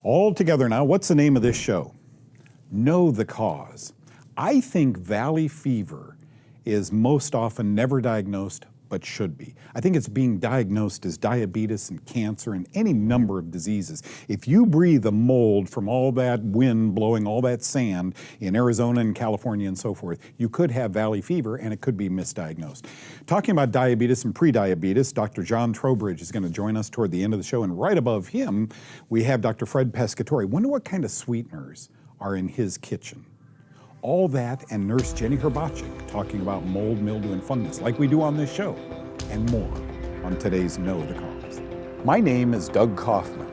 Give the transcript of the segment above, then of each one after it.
All together now, what's the name of this show? Know the cause. I think valley fever is most often never diagnosed, but should be. I think it's being diagnosed as diabetes and cancer and any number of diseases. If you breathe a mold from all that wind blowing all that sand in Arizona and California and so forth, you could have valley fever and it could be misdiagnosed. Talking about diabetes and prediabetes, Dr. John Trowbridge is going to join us toward the end of the show, and right above him, we have Dr. Fred Pescatore. Wonder what kind of sweeteners are in his kitchen. All that and Nurse Jenny Herbachik talking about mold, mildew, and fungus like we do on this show, and more on today's Know the Cause. My name is Doug Kaufman.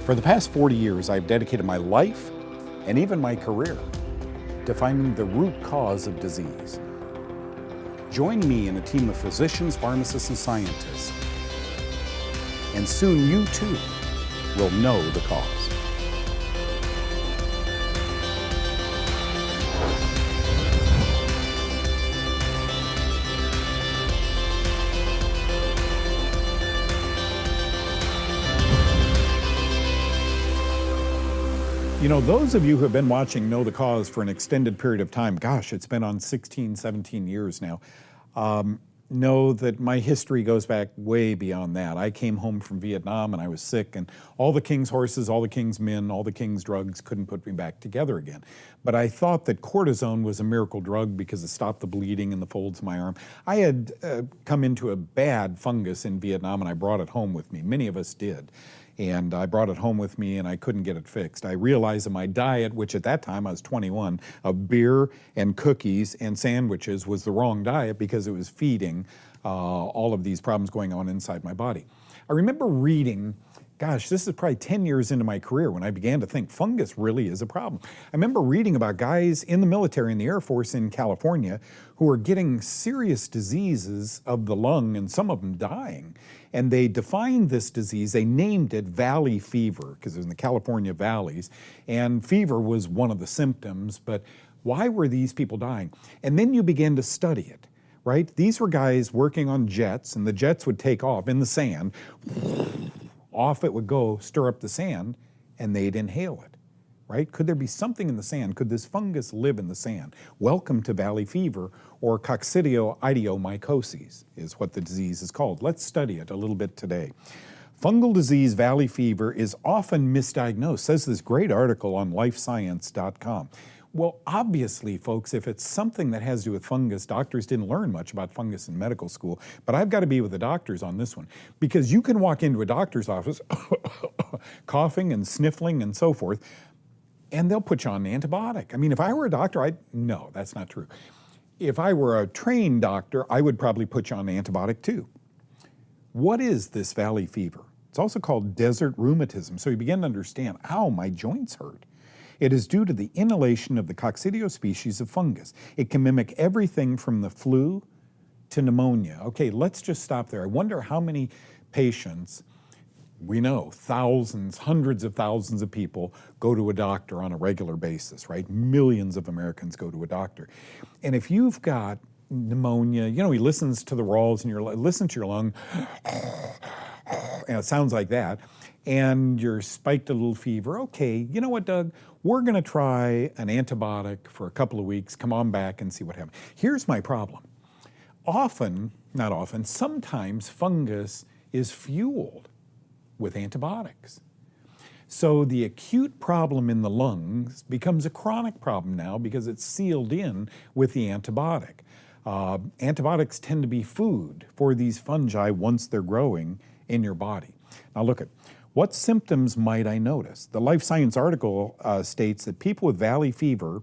For the past 40 years, I've dedicated my life and even my career to finding the root cause of disease. Join me in a team of physicians, pharmacists, and scientists, and soon you too will know the cause. You know, those of you who have been watching Know the Cause for an extended period of time, gosh, it's been on 16, 17 years now, know that my history goes back way beyond that. I came home from Vietnam and I was sick, and all the king's horses, all the king's men, all the king's drugs couldn't put me back together again. But I thought that cortisone was a miracle drug because it stopped the bleeding in the folds of my arm. I had come into a bad fungus in Vietnam and I brought it home with me. Many of us did. And I brought it home with me and I couldn't get it fixed. I realized that my diet, which at that time I was 21, of beer and cookies and sandwiches was the wrong diet because it was feeding all of these problems going on inside my body. I remember reading, gosh, this is probably 10 years into my career when I began to think fungus really is a problem. I remember reading about guys in the military, in the Air Force in California, who were getting serious diseases of the lung and some of them dying. And they defined this disease, they named it valley fever, because it was in the California valleys, and fever was one of the symptoms, but why were these people dying? And then you begin to study it, right? These were guys working on jets, and the jets would take off in the sand, off it would go, stir up the sand, and they'd inhale it, right? Could there be something in the sand? Could this fungus live in the sand? Welcome to valley fever, or coccidioidomycosis is what the disease is called. Let's study it a little bit today. Fungal disease, valley fever, is often misdiagnosed, says this great article on lifescience.com. Well, obviously, folks, if it's something that has to do with fungus, doctors didn't learn much about fungus in medical school, but I've got to be with the doctors on this one, because you can walk into a doctor's office coughing and sniffling and so forth, and they'll put you on an antibiotic. I mean, if I were a doctor, no, that's not true. If I were a trained doctor, I would probably put you on an antibiotic too. What is this valley fever? It's also called desert rheumatism, so you begin to understand, ow, my joints hurt. It is due to the inhalation of the Coccidio species of fungus. It can mimic everything from the flu to pneumonia. Okay, let's just stop there. I wonder how many patients, we know thousands, hundreds of thousands of people go to a doctor on a regular basis, right? Millions of Americans go to a doctor. And if you've got pneumonia, you know, he listens to the walls in your lung, listen to your lung, and it sounds like that, and you're spiked a little fever. Okay, you know what, Doug? We're gonna try an antibiotic for a couple of weeks, come on back and see what happens. Here's my problem. Sometimes fungus is fueled with antibiotics. So the acute problem in the lungs becomes a chronic problem now because it's sealed in with the antibiotic. Antibiotics tend to be food for these fungi once they're growing in your body. Now look at, what symptoms might I notice? The Life Science article states that people with valley fever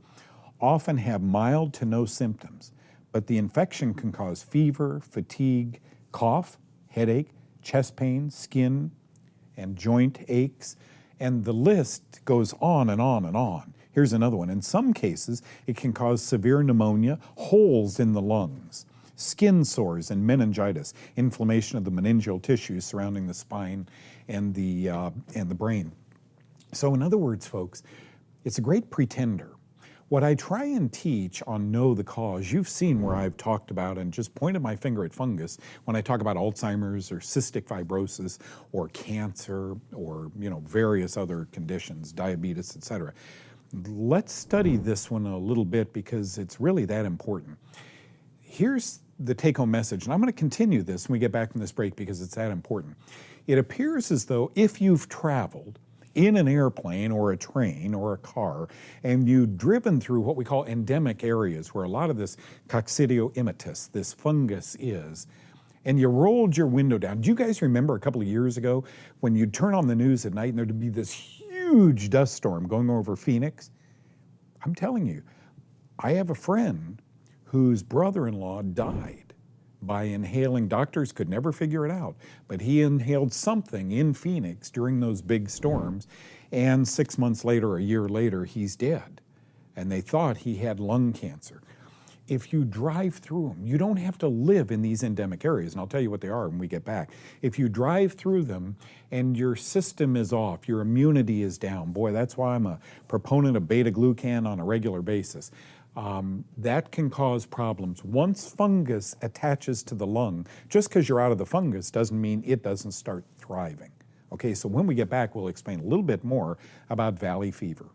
often have mild to no symptoms, but the infection can cause fever, fatigue, cough, headache, chest pain, skin, and joint aches, and the list goes on and on and on. Here's another one. In some cases, it can cause severe pneumonia, holes in the lungs, skin sores and meningitis, inflammation of the meningeal tissues surrounding the spine and the brain. So in other words, folks, it's a great pretender. What I try and teach on Know the Cause, you've seen where I've talked about and just pointed my finger at fungus when I talk about Alzheimer's or cystic fibrosis or cancer or various other conditions, diabetes, etc. Let's study this one a little bit because it's really that important. Here's the take-home message, and I'm going to continue this when we get back from this break because it's that important. It appears as though if you've traveled in an airplane or a train or a car, and you've driven through what we call endemic areas where a lot of this Coccidio immitis, this fungus is, and you rolled your window down. Do you guys remember a couple of years ago when you'd turn on the news at night and there'd be this huge dust storm going over Phoenix? I'm telling you, I have a friend whose brother-in-law died by inhaling. Doctors could never figure it out, but he inhaled something in Phoenix during those big storms, and 6 months later, a year later, he's dead. And they thought he had lung cancer. If you drive through them, you don't have to live in these endemic areas, and I'll tell you what they are when we get back. If you drive through them and your system is off, your immunity is down, boy, that's why I'm a proponent of beta-glucan on a regular basis. That can cause problems. Once fungus attaches to the lung, just because you're out of the fungus doesn't mean it doesn't start thriving. Okay, so when we get back, we'll explain a little bit more about valley fever.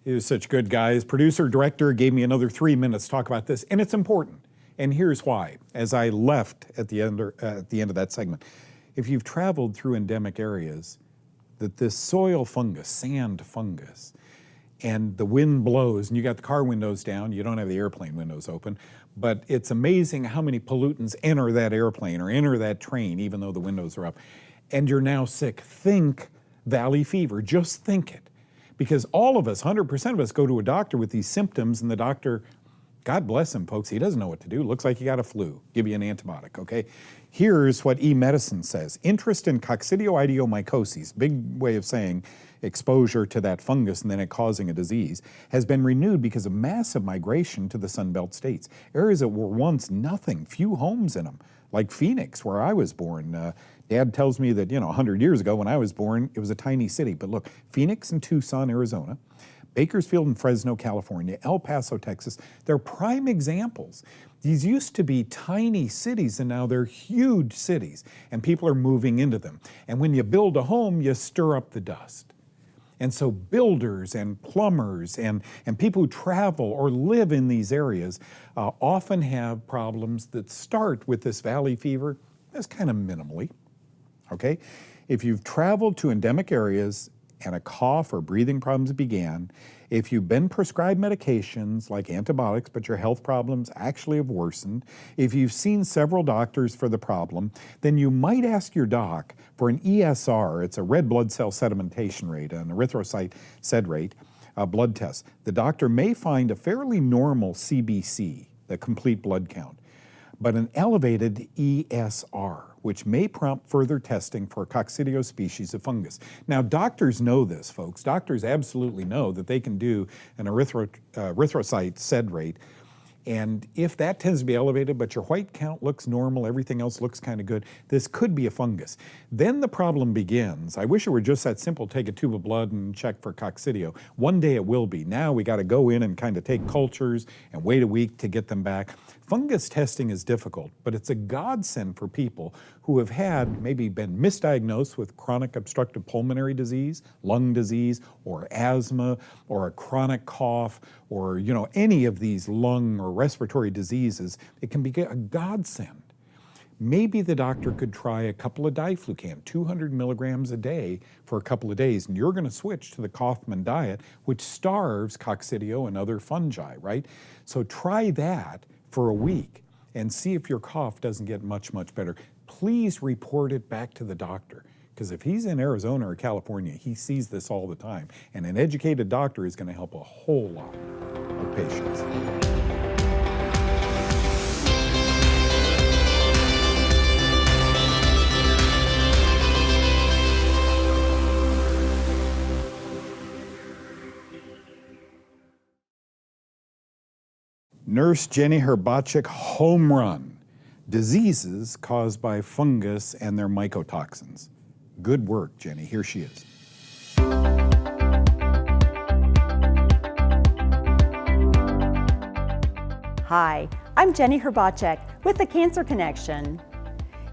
He was such good guys. Producer, director gave me another 3 minutes to talk about this, and it's important. And here's why. As I left at the end of that segment, if you've traveled through endemic areas, that this soil fungus, sand fungus, and the wind blows and you got the car windows down, you don't have the airplane windows open, but it's amazing how many pollutants enter that airplane or enter that train even though the windows are up, and you're now sick. Think valley fever, just think it. Because all of us, 100% of us, go to a doctor with these symptoms, and the doctor, God bless him, folks, he doesn't know what to do. Looks like you got a flu. Give you an antibiotic, okay? Here's what eMedicine says. Interest in coccidioidiomycosis, big way of saying exposure to that fungus and then it causing a disease, has been renewed because of massive migration to the Sunbelt states. Areas that were once nothing, few homes in them, like Phoenix, where I was born. Dad tells me that, 100 years ago when I was born, it was a tiny city. But look, Phoenix and Tucson, Arizona, Bakersfield and Fresno, California, El Paso, Texas, they're prime examples. These used to be tiny cities, and now they're huge cities, and people are moving into them. And when you build a home, you stir up the dust. And so builders and plumbers and people who travel or live in these areas often have problems that start with this valley fever. That's kind of minimally, okay? If you've traveled to endemic areas and a cough or breathing problems began, if you've been prescribed medications like antibiotics, but your health problems actually have worsened, if you've seen several doctors for the problem, then you might ask your doc for an ESR. It's a red blood cell sedimentation rate, an erythrocyte sed rate, blood test. The doctor may find a fairly normal CBC, the complete blood count, but an elevated ESR, which may prompt further testing for a Coccidio species of fungus. Now, doctors know this, folks. Doctors absolutely know that they can do an erythrocyte sed rate, and if that tends to be elevated, but your white count looks normal, everything else looks kind of good, this could be a fungus. Then the problem begins. I wish it were just that simple, take a tube of blood and check for Coccidio. One day it will be. Now we got to go in and kind of take cultures and wait a week to get them back. Fungus testing is difficult, but it's a godsend for people who have had maybe been misdiagnosed with chronic obstructive pulmonary disease, lung disease, or asthma, or a chronic cough, or any of these lung or respiratory diseases. It can be a godsend. Maybe the doctor could try a couple of diflucan, 200 milligrams a day for a couple of days, and you're going to switch to the Kaufman diet, which starves Coccidio and other fungi, right? So try that for a week and see if your cough doesn't get much, much better. Please report it back to the doctor, because if he's in Arizona or California, he sees this all the time, and an educated doctor is going to help a whole lot of patients. Nurse Jenny Herbachik, home run. Diseases caused by fungus and their mycotoxins. Good work, Jenny. Here she is. Hi, I'm Jenny Herbacek with the Cancer Connection.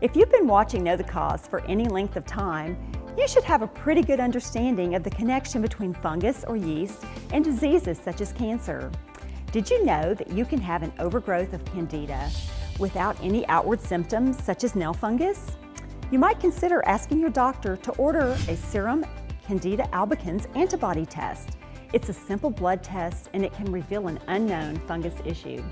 If you've been watching Know the Cause for any length of time, you should have a pretty good understanding of the connection between fungus or yeast and diseases such as cancer. Did you know that you can have an overgrowth of candida without any outward symptoms such as nail fungus? You might consider asking your doctor to order a serum Candida albicans antibody test. It's a simple blood test and it can reveal an unknown fungus issue.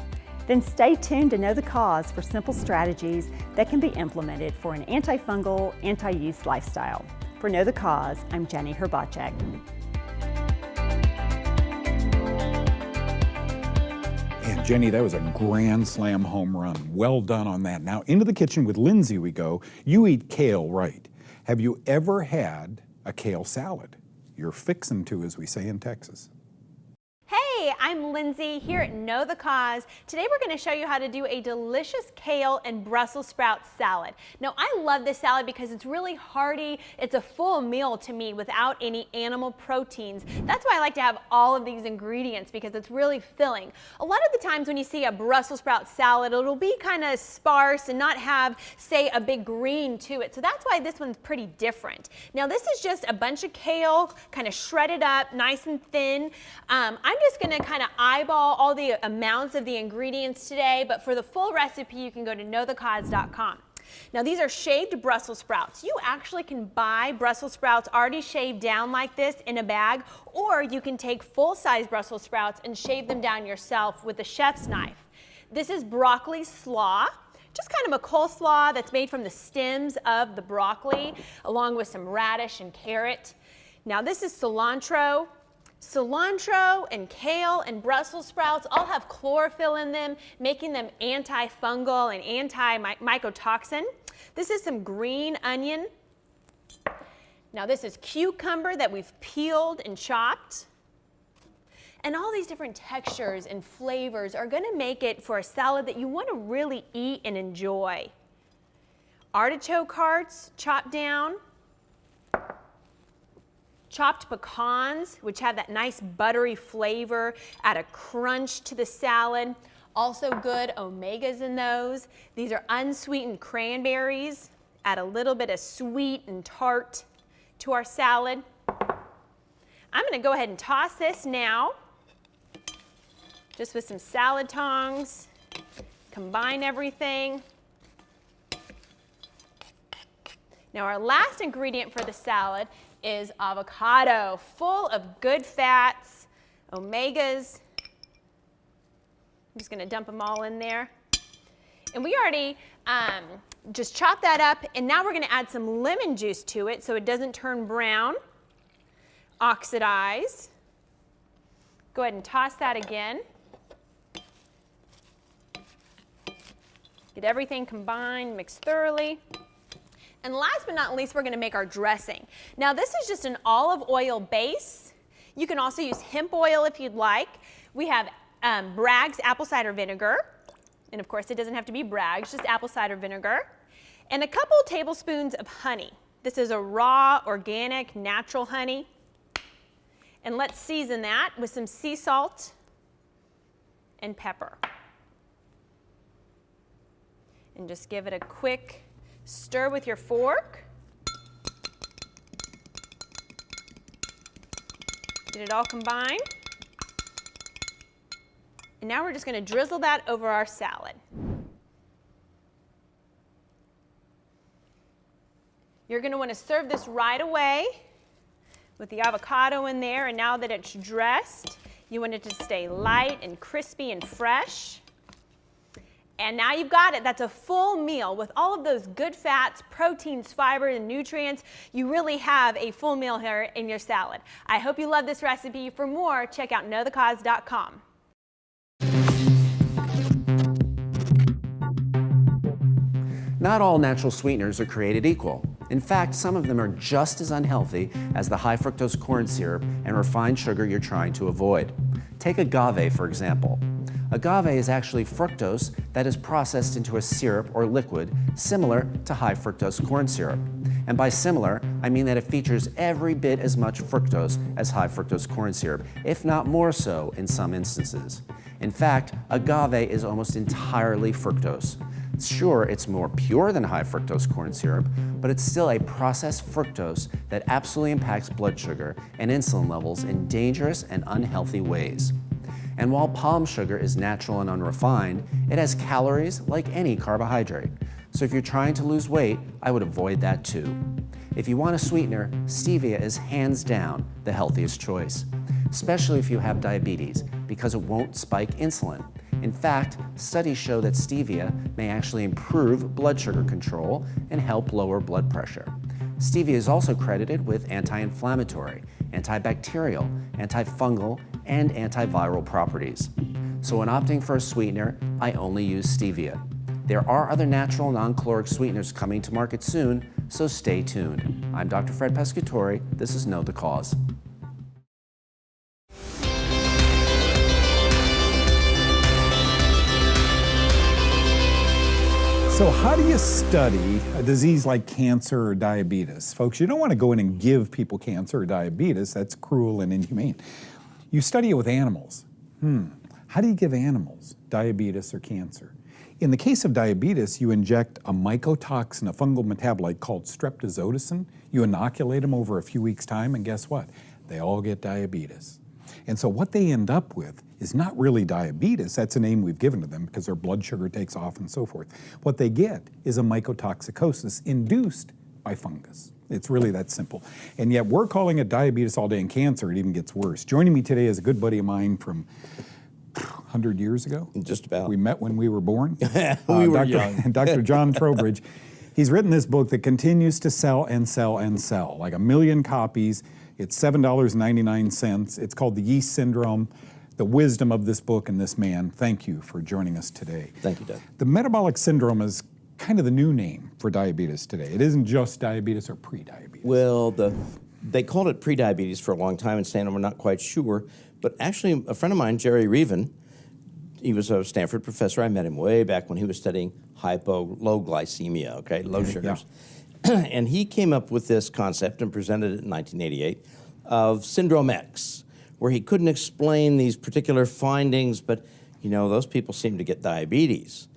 Then stay tuned to Know the Cause for simple strategies that can be implemented for an antifungal, anti-yeast lifestyle. For Know the Cause, I'm Jenny Herbacek. And Jenny, that was a grand slam home run. Well done on that. Now into the kitchen with Lindsay we go. You eat kale, right? Have you ever had a kale salad? You're fixin' to, as we say in Texas. Hey, I'm Lindsay here at Know the Cause. Today we're going to show you how to do a delicious kale and Brussels sprout salad. Now I love this salad because it's really hearty. It's a full meal to me without any animal proteins. That's why I like to have all of these ingredients because it's really filling. A lot of the times when you see a Brussels sprout salad, it'll be kind of sparse and not have, say, a big green to it. So that's why this one's pretty different. Now this is just a bunch of kale, kind of shredded up, nice and thin. I'm just going to kind of eyeball all the amounts of the ingredients today, but for the full recipe you can go to knowthecause.com. Now these are shaved Brussels sprouts. You actually can buy Brussels sprouts already shaved down like this in a bag, or you can take full-size Brussels sprouts and shave them down yourself with a chef's knife. This is broccoli slaw. Just kind of a coleslaw that's made from the stems of the broccoli, along with some radish and carrot. Now this is cilantro. Cilantro and kale and Brussels sprouts all have chlorophyll in them, making them antifungal and anti-mycotoxin. This is some green onion. Now this is cucumber that we've peeled and chopped. And all these different textures and flavors are going to make it for a salad that you want to really eat and enjoy. Artichoke hearts chopped down. Chopped pecans, which have that nice buttery flavor, add a crunch to the salad. Also good omegas in those. These are unsweetened cranberries, add a little bit of sweet and tart to our salad. I'm going to go ahead and toss this now, just with some salad tongs. Combine everything. Now our last ingredient for the salad is avocado, full of good fats, omegas. I'm just going to dump them all in there. And we already just chopped that up, and now we're going to add some lemon juice to it so it doesn't turn brown, oxidize. Go ahead and toss that again. Get everything combined, mix thoroughly. And last but not least, we're going to make our dressing. Now this is just an olive oil base. You can also use hemp oil if you'd like. We have Bragg's apple cider vinegar. And of course it doesn't have to be Bragg's, just apple cider vinegar. And a couple tablespoons of honey. This is a raw, organic, natural honey. And let's season that with some sea salt and pepper. And just give it a quick stir with your fork. Get it all combined. And now we're just going to drizzle that over our salad. You're going to want to serve this right away with the avocado in there, and now that it's dressed, you want it to stay light and crispy and fresh. And now you've got it. That's a full meal with all of those good fats, proteins, fiber, and nutrients. You really have a full meal here in your salad. I hope you love this recipe. For more, check out knowthecause.com. Not all natural sweeteners are created equal. In fact, some of them are just as unhealthy as the high fructose corn syrup and refined sugar you're trying to avoid. Take agave, for example. Agave is actually fructose that is processed into a syrup or liquid similar to high fructose corn syrup. And by similar, I mean that it features every bit as much fructose as high fructose corn syrup, if not more so in some instances. In fact, agave is almost entirely fructose. Sure, it's more pure than high fructose corn syrup, but it's still a processed fructose that absolutely impacts blood sugar and insulin levels in dangerous and unhealthy ways. And while palm sugar is natural and unrefined, it has calories like any carbohydrate. So if you're trying to lose weight, I would avoid that too. If you want a sweetener, stevia is hands down the healthiest choice, especially if you have diabetes, because it won't spike insulin. In fact, studies show that stevia may actually improve blood sugar control and help lower blood pressure. Stevia is also credited with anti-inflammatory, antibacterial, antifungal, and antiviral properties. So when opting for a sweetener, I only use stevia. There are other natural non-caloric sweeteners coming to market soon, so stay tuned. I'm Dr. Fred Pescatore. This is Know the Cause. So how do you study a disease like cancer or diabetes? Folks, you don't want to go in and give people cancer or diabetes. That's cruel and inhumane. You study it with animals. How do you give animals diabetes or cancer? In the case of diabetes, you inject a mycotoxin, a fungal metabolite called streptozotocin. You inoculate them over a few weeks' time, and guess what? They all get diabetes. And so what they end up with is not really diabetes. That's a name we've given to them because their blood sugar takes off and so forth. What they get is a mycotoxicosis induced by fungus. It's really that simple. And yet we're calling it diabetes all day and cancer. It even gets worse. Joining me today is a good buddy of mine from 100 years ago. Just about. We met when we were born. We were young. Dr. John Trowbridge. He's written this book that continues to sell and sell and sell, like 1 million copies. It's $7.99. It's called The Yeast Syndrome. The wisdom of this book and this man. Thank you for joining us today. Thank you, Doug. The metabolic syndrome is kind of the new name for diabetes today. It isn't just diabetes or pre-diabetes. Well, they called it prediabetes for a long time in Stanford. We're not quite sure. But actually, a friend of mine, Jerry Reven, he was a Stanford professor. I met him way back when he was studying low glycemia, okay, low sugars. Yeah. And he came up with this concept and presented it in 1988 of Syndrome X, where he couldn't explain these particular findings, but, you know, those people seem to get diabetes.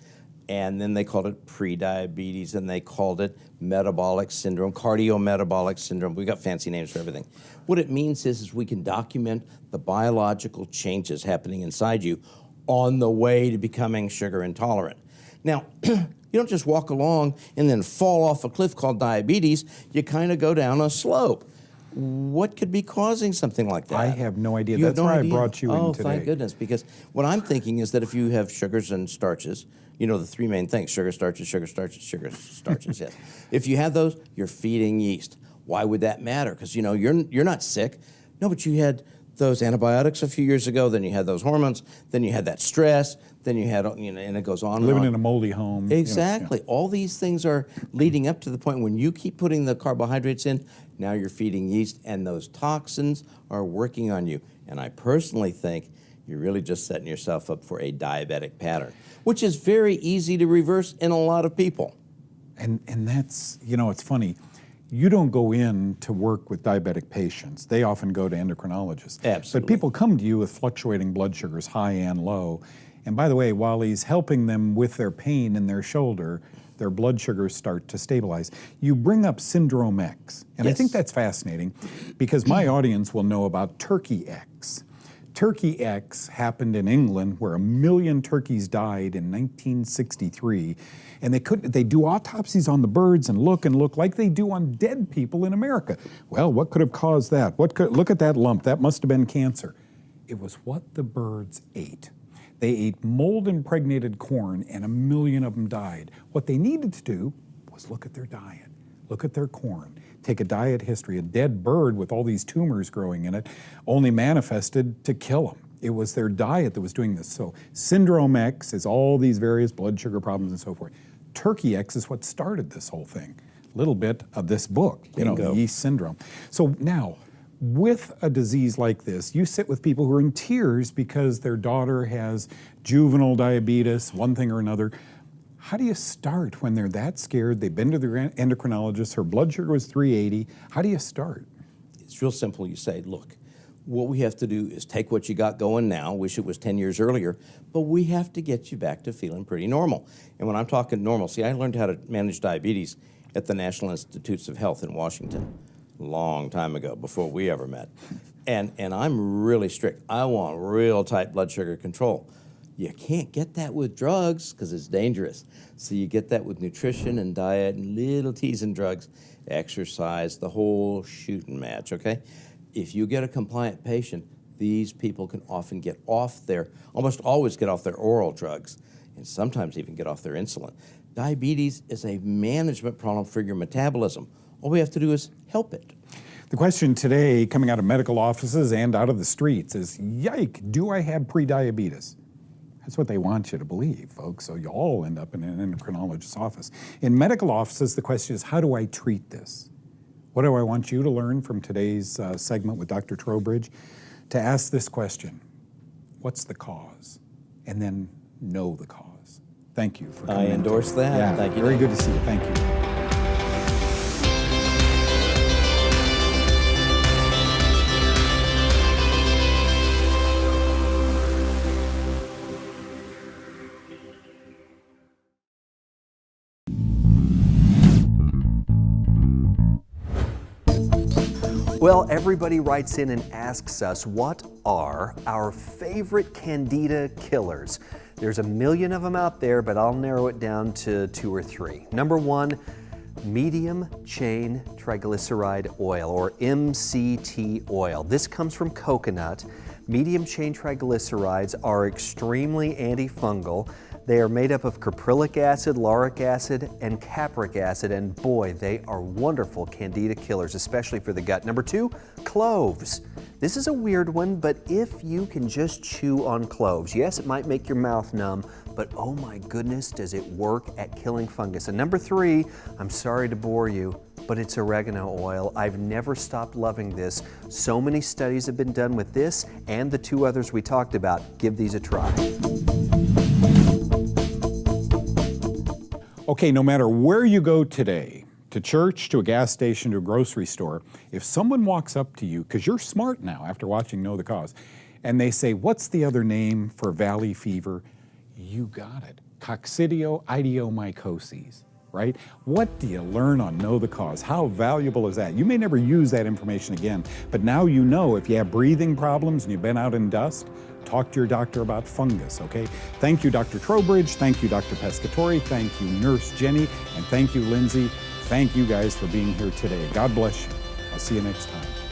And then they called it prediabetes, and they called it metabolic syndrome, cardiometabolic syndrome. We got fancy names for everything. What it means is we can document the biological changes happening inside you on the way to becoming sugar intolerant. Now, you don't just walk along and then fall off a cliff called diabetes. You kind of go down a slope. What could be causing something like that? I have no idea. You That's have no why idea? I brought you in today. Oh, thank goodness, because what I'm thinking is that if you have sugars and starches, you know the three main things, sugar, starches, yes. If you have those, you're feeding yeast. Why would that matter? Because, you know, you're not sick. No, but you had those antibiotics a few years ago, then you had those hormones, then you had that stress, then you had, you know, and it goes on and Living on. in a moldy home. Exactly. Yeah. All these things are leading up to the point when you keep putting the carbohydrates in, now you're feeding yeast, and those toxins are working on you. And I personally think you're really just setting yourself up for a diabetic pattern, which is very easy to reverse in a lot of people. And that's, you know, it's funny. You don't go in to work with diabetic patients. They often go to endocrinologists. Absolutely. But people come to you with fluctuating blood sugars, high and low. And by the way, while he's helping them with their pain in their shoulder, their blood sugars start to stabilize. You bring up Syndrome X, and Yes. I think that's fascinating because my audience will know about Turkey X. Turkey X happened in England where 1 million turkeys died in 1963, and they do autopsies on the birds and look like they do on dead people in America. Well, what could have caused that? Look at that lump, that must have been cancer. It was what the birds ate. They ate mold-impregnated corn, and 1 million of them died. What they needed to do was look at their diet, look at their corn, take a diet history. A dead bird with all these tumors growing in it only manifested to kill them. It was their diet that was doing this. So Syndrome X is all these various blood sugar problems and so forth. Turkey X is what started this whole thing. A little bit of this book, you know, the yeast syndrome. So now, with a disease like this, you sit with people who are in tears because their daughter has juvenile diabetes, one thing or another. How do you start when they're that scared? They've been to their endocrinologist, her blood sugar was 380. How do you start? It's real simple. You say, look, What we have to do is take what you got going now, wish it was 10 years earlier, but we have to get you back to feeling pretty normal. And when I'm talking normal, see, I learned how to manage diabetes at the National Institutes of Health in Washington a long time ago, before we ever met. And I'm really strict. I want real tight blood sugar control. You can't get that with drugs because it's dangerous. So you get that with nutrition and diet and little teas and drugs, exercise, the whole shooting match, okay? If you get a compliant patient, these people can often get off their, almost always get off their oral drugs, and sometimes even get off their insulin. Diabetes is a management problem for your metabolism. All we have to do is help it. The question today, coming out of medical offices and out of the streets, is, yike, do I have prediabetes? That's what they want you to believe, folks, so you all end up in an endocrinologist's office. In medical offices, the question is, how do I treat this? What do I want you to learn from today's segment with Dr. Trowbridge? To ask this question: what's the cause? And then know the cause. Thank you for coming. I endorse that. Yeah, thank you. Very good to see you. Thank you. Well, everybody writes in and asks us, what are our favorite Candida killers? There's a million of them out there, but I'll narrow it down to 2 or 3. Number 1, medium chain triglyceride oil, or MCT oil. This comes from coconut. Medium chain triglycerides are extremely antifungal. They are made up of caprylic acid, lauric acid, and capric acid, and boy, they are wonderful Candida killers, especially for the gut. Number 2, cloves. This is a weird one, but if you can just chew on cloves, yes, it might make your mouth numb, but oh my goodness, does it work at killing fungus. And number 3, I'm sorry to bore you, but it's oregano oil. I've never stopped loving this. So many studies have been done with this and the 2 others we talked about. Give these a try. Okay, no matter where you go today, to church, to a gas station, to a grocery store, if someone walks up to you, because you're smart now after watching Know the Cause, and they say, what's the other name for valley fever? You got it. Coccidioidomycosis, right? What do you learn on Know the Cause? How valuable is that? You may never use that information again, but now you know if you have breathing problems and you've been out in dust, talk to your doctor about fungus, okay? Thank you, Dr. Trowbridge. Thank you, Dr. Pescatori. Thank you, Nurse Jenny. And thank you, Lindsay. Thank you guys for being here today. God bless you. I'll see you next time.